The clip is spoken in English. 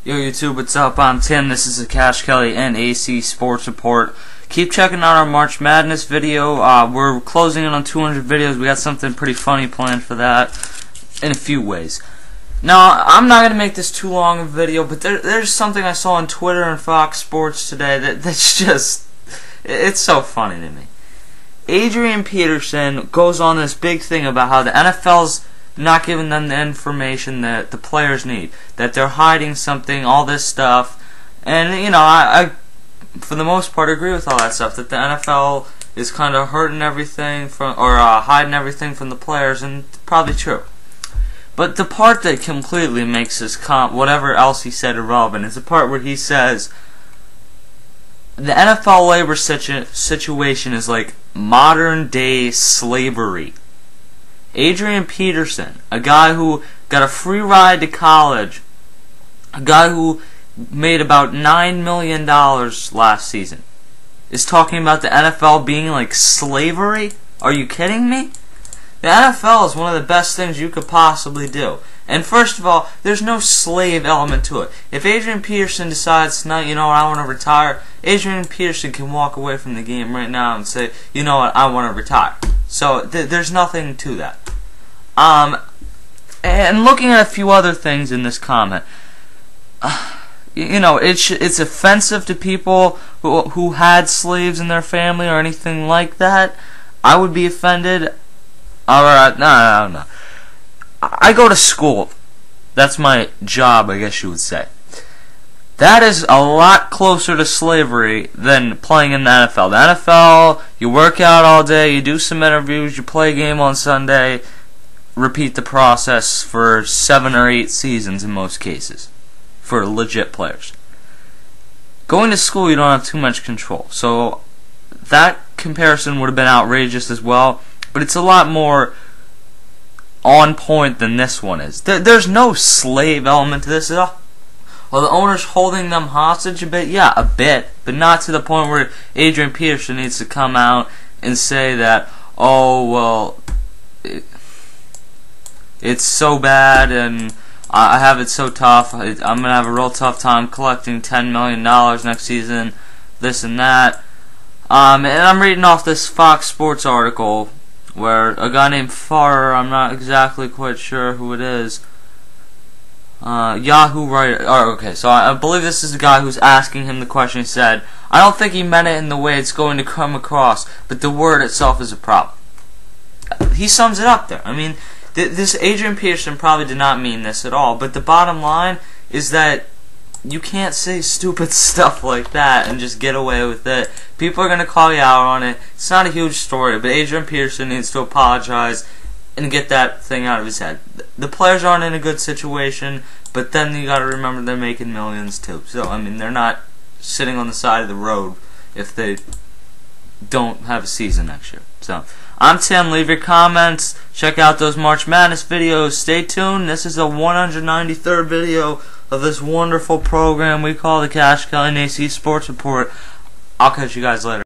Yo YouTube, what's up? I'm Tim. This is the Kashkelly and AC Sports Report. Keep checking out our March Madness video. We're closing in on 200 videos. We got something pretty funny planned for that in a few ways. Now, I'm not going to make this too long a video, but there's something I saw on Twitter and Fox Sports today that's just, it's so funny to me. Adrian Peterson goes on this big thing about how the NFL's not giving them the information that the players need, that they're hiding something, all this stuff. And, you know, I for the most part agree with all that stuff, that the NFL is kind of hurting everything from, or hiding everything from the players, and it's probably true. But the part that completely makes this whatever else he said irrelevant is the part where he says the NFL labor situation is like modern day slavery. Adrian Peterson, a guy who got a free ride to college, a guy who made about $9 million last season, is talking about the NFL being like slavery? Are you kidding me? The NFL is one of the best things you could possibly do. And first of all, there's no slave element to it. If Adrian Peterson decides tonight, you know what, I want to retire, Adrian Peterson can walk away from the game right now and say, you know what, I want to retire. So there's nothing to that. And looking at a few other things in this comment, you know, it's offensive to people who had slaves in their family or anything like that. I would be offended. Alright, no. I go to school. That's my job, I guess you would say. That is a lot closer to slavery than playing in the NFL. The NFL, you work out all day, you do some interviews, you play a game on Sunday, repeat the process for 7 or 8 seasons in most cases for legit players. Going to school, you don't have too much control. So that comparison would have been outrageous as well, but it's a lot more on point than this one is. There's no slave element to this at all. Well, the owner's holding them hostage a bit, yeah, a bit, but not to the point where Adrian Peterson needs to come out and say that, oh, well, it's so bad and I have it so tough, I'm going to have a real tough time collecting $10 million next season, this and that. And I'm reading off this Fox Sports article where a guy named Farrer, I'm not exactly quite sure who it is, Yahoo writer, okay, so I believe this is the guy who's asking him the question. He said, I don't think he meant it in the way it's going to come across, but the word itself is a problem. He sums it up there. I mean, this Adrian Peterson probably did not mean this at all, but the bottom line is that you can't say stupid stuff like that and just get away with it. People are going to call you out on it. It's not a huge story, but Adrian Peterson needs to apologize and get that thing out of his head. The players aren't in a good situation, but then you got to remember they're making millions too. So, I mean, they're not sitting on the side of the road if they don't have a season next year. So, I'm Tim. Leave your comments. Check out those March Madness videos. Stay tuned. This is the 193rd video of this wonderful program we call the Kashkelly and AC Sports Report. I'll catch you guys later.